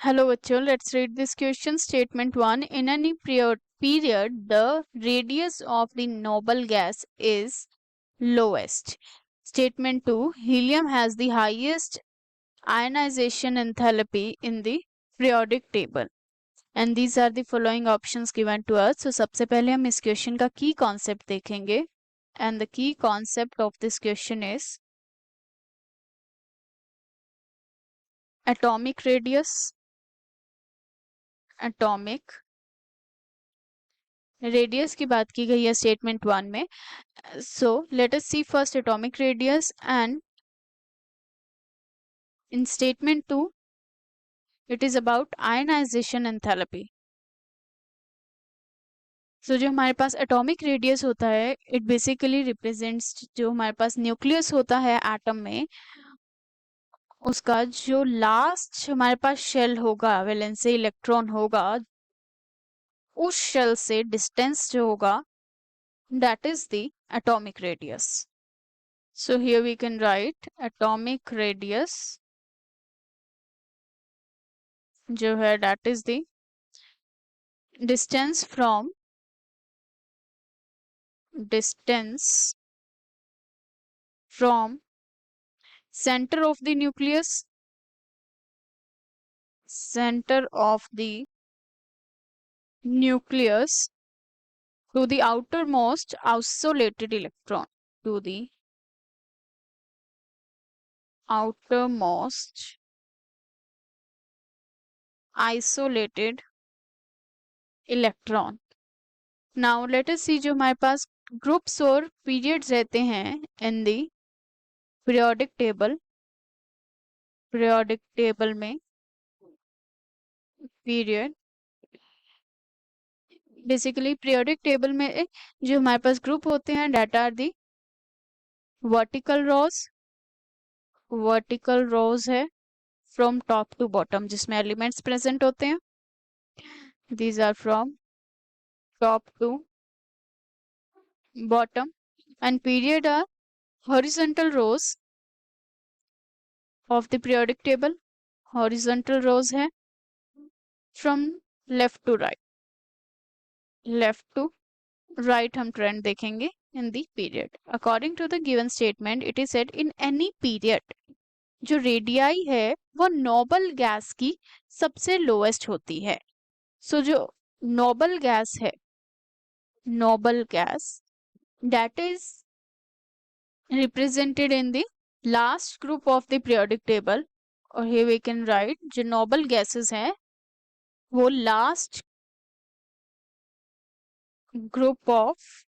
Hello bachcho, let's read this question. Statement 1. In any period, the radius of the noble gas is lowest. Statement 2. Helium has the highest ionization enthalpy in the periodic table. And these are the following options given to us. So सबसे पहले हम इस question का की concept देखेंगे. And the key concept of this question is atomic radius. atomic radius की बात की गई है स्टेटमेंट 1 में. So let us see first atomic radius and in statement 2 it is about ionization enthalpy. So जो हमारे पास एटॉमिक रेडियस होता है इट बेसिकली रिप्रेजेंट्स जो हमारे पास न्यूक्लियस होता है एटम में उसका जो लास्ट हमारे पास शेल होगा वैलेंस से इलेक्ट्रॉन होगा उस शेल से डिस्टेंस जो होगा that is the atomic radius. So here we can write atomic radius जो है that is the distance from center of the nucleus to the outermost isolated electron to the outermost isolated electron. Now let us see जो हमारे पास groups और periods रहते हैं इन दी periodic table में period basically periodic table में जो हमारे पास group होते हैं that are the vertical rows है from top to bottom जिसमें एलिमेंट्स प्रेजेंट होते हैं. these are from top to bottom and period are horizontal rows of the periodic table. horizontal rows है from left to right हम trend देखेंगे in the period. According to the given statement, it is said in any period जो radii है वो noble gas की सबसे lowest होती है. सो जो नोबल गैस है that is represented in the last group of the periodic table. और here we can write जो नोबल गैसेस हैं वो last group of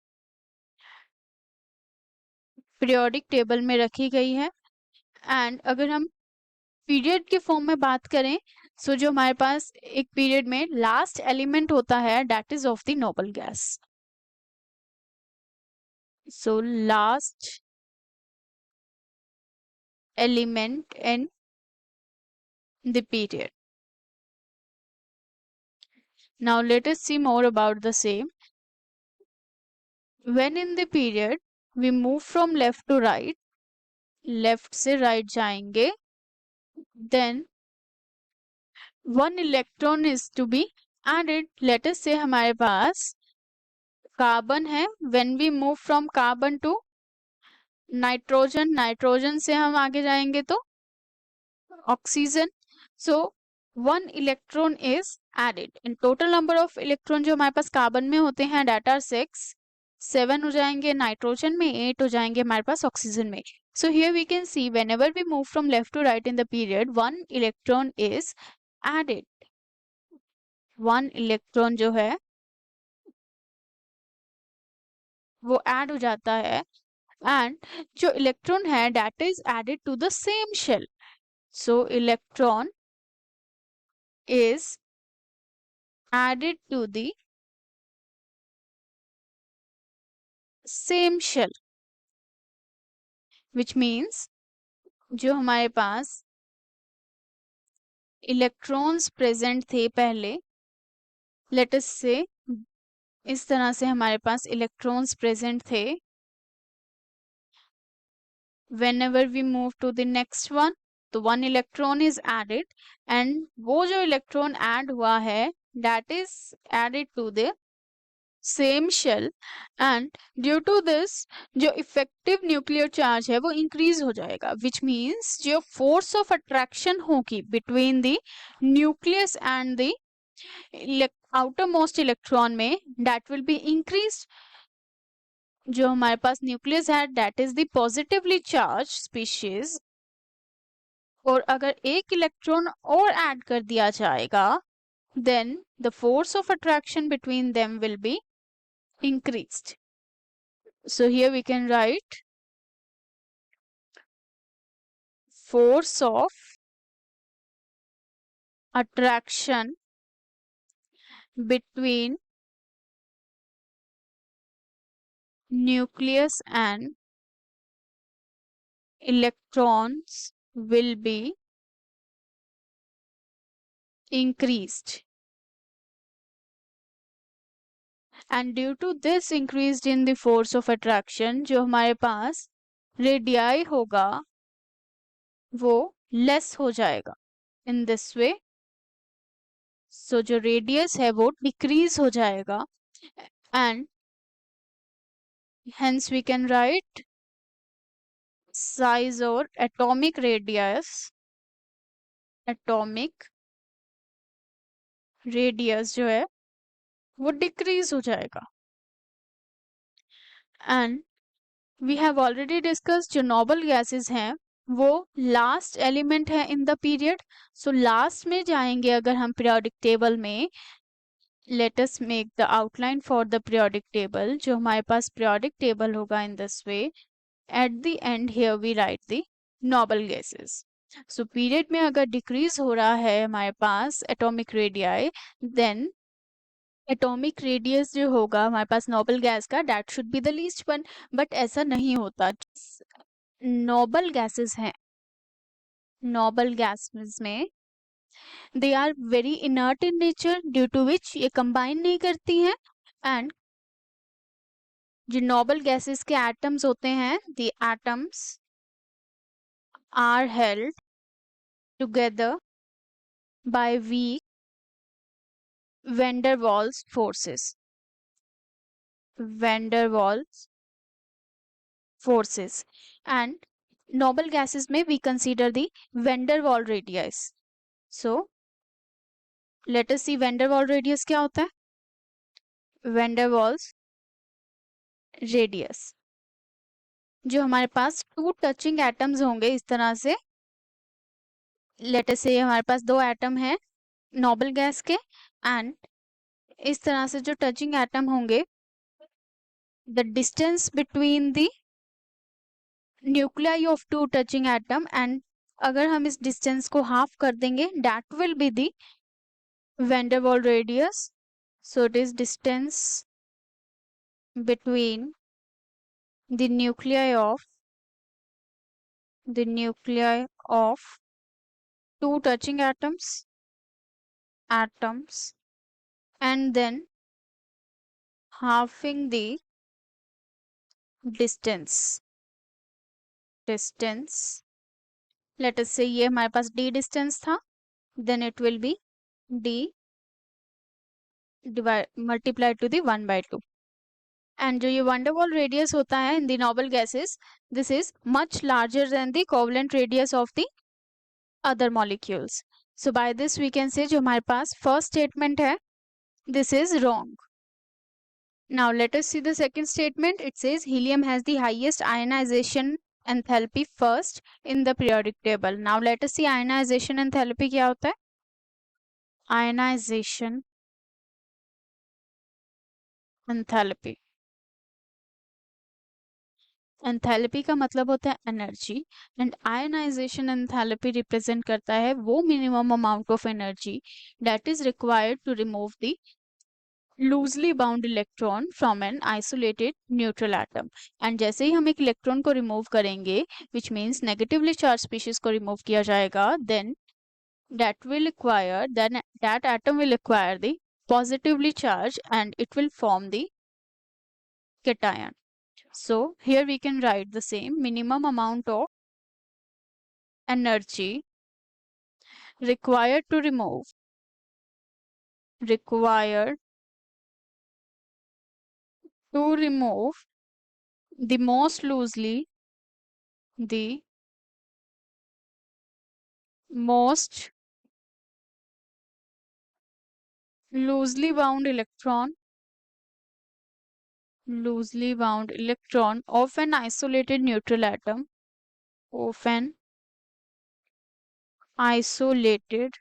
periodic table में रखी गई है. एंड अगर हम पीरियड के फॉर्म में बात करें सो जो हमारे पास एक पीरियड में लास्ट एलिमेंट होता है that is of the noble gas. So last element in the period. Now let us see more about the same. When in the period we move from left to right, left से right जाएंगे, then one electron is to be added. Let us say हमारे पास carbon है. When we move from carbon to nitrogen से हम आगे जाएंगे तो oxygen. So one electron is added. In total number of electron जो हमारे पास कार्बन में होते हैं दैट आर 7 हो जाएंगे नाइट्रोजन में, 8 हो जाएंगे हमारे पास ऑक्सीजन में. So here we can see whenever we move from left to right in the period one electron is added. One electron जो है वो ऐड हो जाता है एंड जो इलेक्ट्रॉन है that is added to the same shell. So electron is added to the same shell, which means जो हमारे पास इलेक्ट्रॉन्स प्रेजेंट थे पहले, लेट अस से इस तरह से हमारे पास इलेक्ट्रॉन्स प्रेजेंट थे. whenever we move to the next one तो 1 इलेक्ट्रॉन इज एडेड एंड वो जो इलेक्ट्रॉन ऐड हुआ है that is added to the same shell and due to this जो इफेक्टिव न्यूक्लियर चार्ज है वो इंक्रीज हो जाएगा, विच मीन्स जो फोर्स ऑफ अट्रैक्शन होगी between the nucleus and the outermost electron में दैट विल बी इंक्रीज। जो हमारे पास न्यूक्लियस है that is the positively charge species, और अगर एक इलेक्ट्रॉन और ऐड कर दिया जाएगा then the force of attraction between them will be increased. So here we can write force of attraction between nucleus and electrons will be increased, and due to this increased in the force of attraction जो हमारे पास radii होगा वो less हो जाएगा in this way. So जो radius है वो decrease हो जाएगा and hence we can write size और atomic radius जो है वो डिक्रीज हो जाएगा। And we have already discuss जो नोबल गैसेस हैं वो लास्ट एलिमेंट है in the period. So last में जाएंगे अगर हम पीरियोडिक टेबल में, let us make the outline for the periodic table. जो हमारे पास पीरियोडिक टेबल होगा in this way, at the end here we write the noble gases. So period में अगर डिक्रीज हो रहा है हमारे पास atomic radii, then atomic radius जो होगा हमारे पास नोबल गैस का that should be the least one, but ऐसा नहीं होता। नोबल गैसेस हैं, नोबल गैसेस में they are very inert in nature due to which ये कंबाइन नहीं करती हैं, एंड जो नोबल गैसेस के एटम्स होते हैं the atoms are held together by weak van der Waals forces. van der Waals forces and noble gases में we consider the van der Waal radius. So let us see van der Waal radius क्या होता है। van der Waals radius जो हमारे पास to touching atoms होंगे इस तरह से, लेट अस से हमारे पास दो एटम है नोबल गैस के, एंड इस तरह से जो टचिंग एटम होंगे the distance between the nuclei of two touching atom, and अगर हम इस डिस्टेंस को हाफ कर देंगे that will be the van der Waal radius. So it is distance between the nuclei of two touching atoms and then halving the distance let us say ये हमारे पास d distance था, then it will be d multiplied to the 1/2, and जो ये van der Waal radius होता है in the noble gases, this is much larger than the covalent radius of the other molecules. So by this we can say जो हमारे पास first statement है this is wrong. Now let us see the second statement. It says helium has the highest ionization enthalpy first in the periodic table. Now let us see ionization enthalpy क्या होता है। ionization enthalpy, enthalpy का मतलब होता है energy, and ionisation enthalpy represent करता है वो minimum amount of energy that is required to remove the loosely bound electron from an isolated neutral atom. And जैसे ही हम एक इलेक्ट्रॉन को रिमूव करेंगे which means negatively charge species को रिमूव किया जाएगा, then that atom will acquire the positively charged and it will form the cation. So here we can write the same minimum amount of energy required to remove the most loosely the most loosely bound electron of an isolated neutral atom of an isolated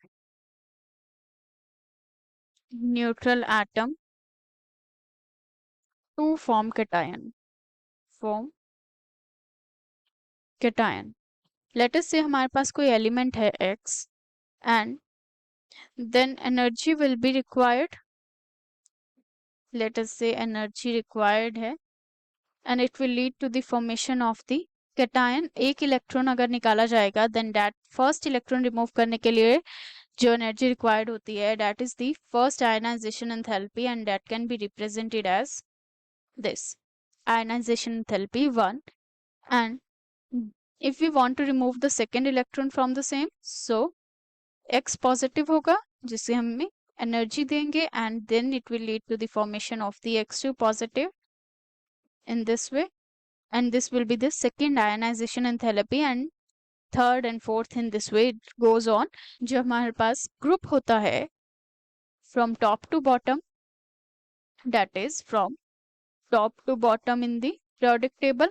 neutral atom to form cation. Let us say हमारे पास कोई element है x and then energy will be required. Let us say energy required है and it will lead to the formation of the cation. एक electron अगर निकाला जाएगा then that first electron remove करने के लिए जो एनर्जी रिक्वायर्ड होती है that is the first ionization enthalpy and that can be represented as this ionization enthalpy 1. And if we want to remove the second electron from the same, so x positive होगा जिससे हमें energy देंगे and then it will lead to the formation of the x2 positive in this way, and this will be the second ionization enthalpy and third and fourth in this way it goes on. जो हमारे पास group होता है from top to bottom, that is from top to bottom in the periodic table,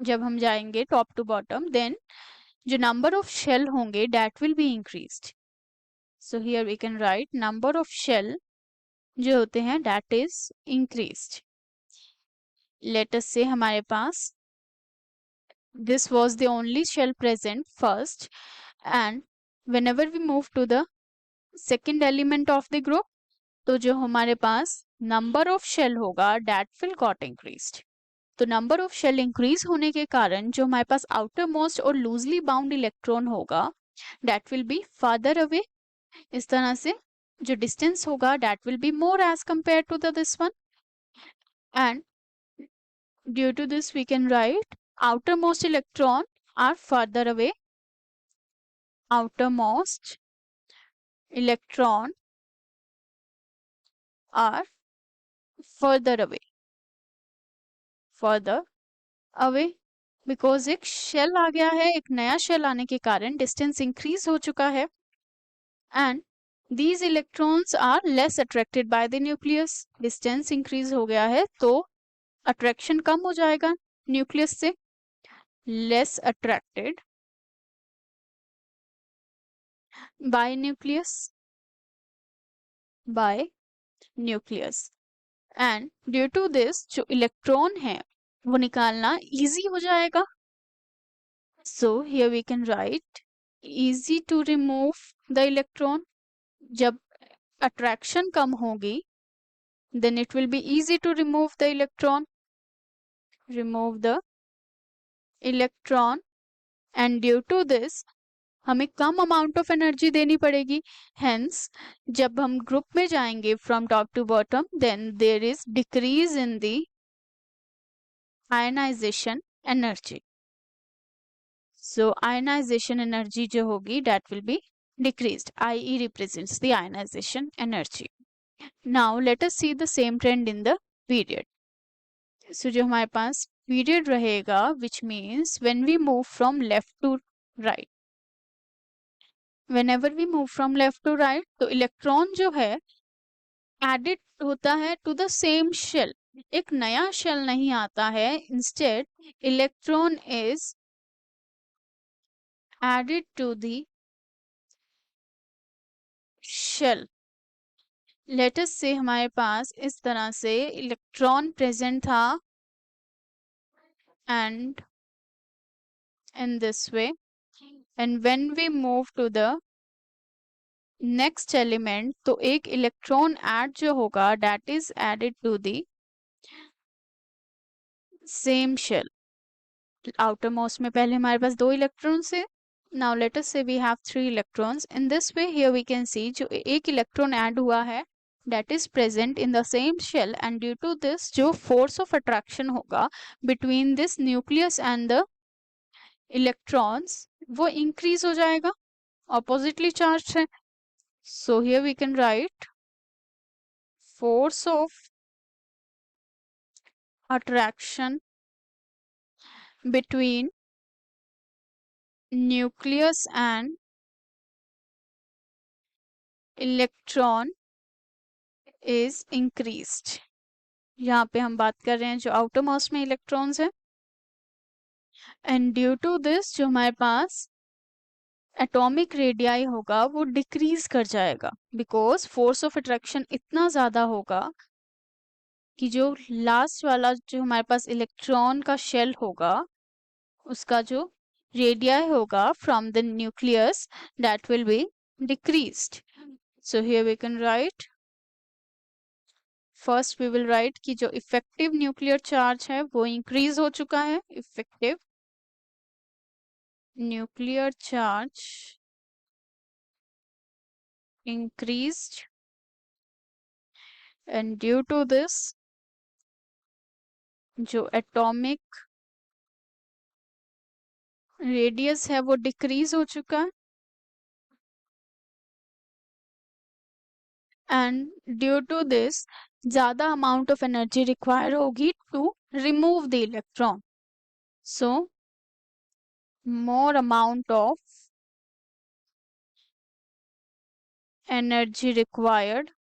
जब हम जाएंगे top to bottom then जो number of shell होंगे that will be increased. So here we can write number of shell जो होते हैं that is increased. Let us say हमारे पास this was the only shell present first, and whenever we move to the second element of the group तो जो हमारे पास number of shell होगा that will got increased. तो number of shell increase होने के कारण जो हमारे पास आउटर मोस्ट और लूजली बाउंड इलेक्ट्रॉन होगा that will be farther away. इस तरह से जो डिस्टेंस होगा that will be more as compare to the this one, and due to this we can write outermost electron are further away. outermost electron are further away because एक shell आ गया है, एक नया shell आने के कारण distance increase हो चुका है and these electrons are less attracted by the nucleus. Distance increase हो गया है तो अट्रैक्शन कम हो जाएगा न्यूक्लियस से. Less attracted by nucleus and due to this जो इलेक्ट्रॉन है वो निकालना इजी हो जाएगा. So here we can write easy to remove the electron. जब अट्रैक्शन कम होगी then it will be easy to remove the electron and due to this हमें कम अमाउंट ऑफ एनर्जी देनी पड़ेगी. हेंस जब हम ग्रुप में जाएंगे from top to bottom then there is decrease in the ionisation energy. So ionisation energy जो होगी that will be decreased. IE represents the ionization energy. Now let us see the same trend in the period. So जो हमारे पास period रहेगा which means when we move from left to right. Whenever we move from left to right तो electron जो है added होता है to the same shell. एक नया शेल नहीं आता है, instead electron is added to the shell. Let us say हमारे पास इस तरह से इलेक्ट्रॉन प्रेजेंट था and in this way, and when we move to the next element तो एक इलेक्ट्रॉन ऐड जो होगा that is added to the same shell. outermost में पहले हमारे पास 2 इलेक्ट्रॉन्स है. Now let us say we have 3 electrons. In this way here we can see जो एक इलेक्ट्रॉन ऐड हुआ है that is present in the same shell, and due to this जो force of attraction होगा between this nucleus and the electrons वो increase हो जाएगा. oppositely charged है. So here we can write force of attraction between nucleus and electron is increased. यहाँ पे हम बात कर रहे हैं जो outermost में इलेक्ट्रॉन्स हैं. एंड ड्यू टू दिस जो हमारे पास एटॉमिक रेडियाई होगा वो डिक्रीज कर जाएगा, बिकॉज फोर्स ऑफ अट्रैक्शन इतना ज्यादा होगा कि जो लास्ट वाला जो हमारे पास इलेक्ट्रॉन का शेल होगा उसका जो रेडियाई होगा from the nucleus that will be decreased. So here we can write, first we will write कि जो इफेक्टिव न्यूक्लियर चार्ज है वो इंक्रीज हो चुका है. Effective nuclear charge increased, and due to this जो एटॉमिक रेडियस है वो डिक्रीज हो चुका है. एंड ड्यू टू दिस ज्यादा अमाउंट ऑफ एनर्जी रिक्वायर होगी to remove the electron. So more amount of energy required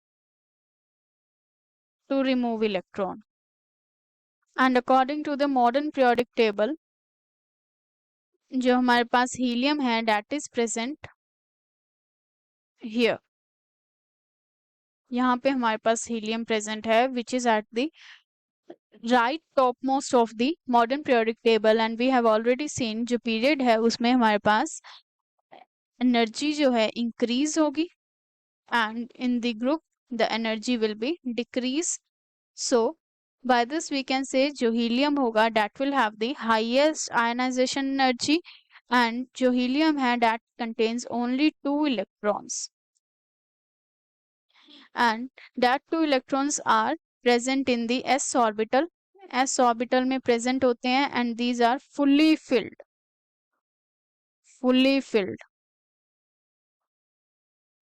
to remove electron. And according to the modern periodic table जो हमारे पास helium है that is present here. यहाँ पे हमारे पास helium present है which is at the right topmost of the modern periodic table, and we have already seen जो period है उसमें हमारे पास एनर्जी जो है इंक्रीज होगी and in the group the energy will be decrease. So by this we can say जो helium होगा that will have the highest ionization energy, and जो helium है that contains only 2 electrons, and that 2 electrons are present in the s orbital. s orbital में present होते हैं and these are fully filled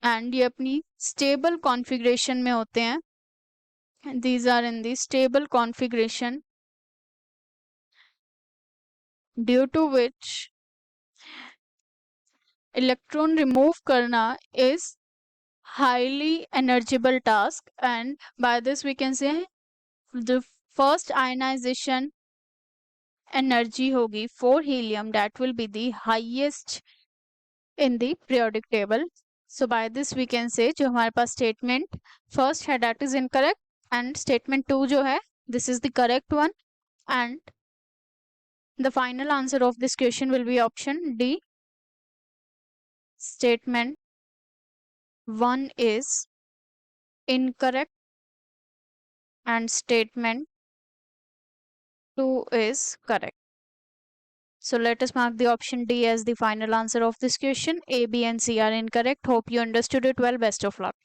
and ये अपनी stable configuration में होते हैं. These are in the stable configuration due to which electron remove करना is highly energible task, and by this we can say the first ionization energy होगी for helium that will be the highest in the periodic table. So by this we can say जो हमारे पास statement first है that is incorrect, and statement 2 जो है this is the correct one, and the final answer of this question will be option D. Statement 1 is incorrect and statement 2 is correct. So let us mark the option D as the final answer of this question. A, B and C are incorrect. Hope you understood it well. Best of luck.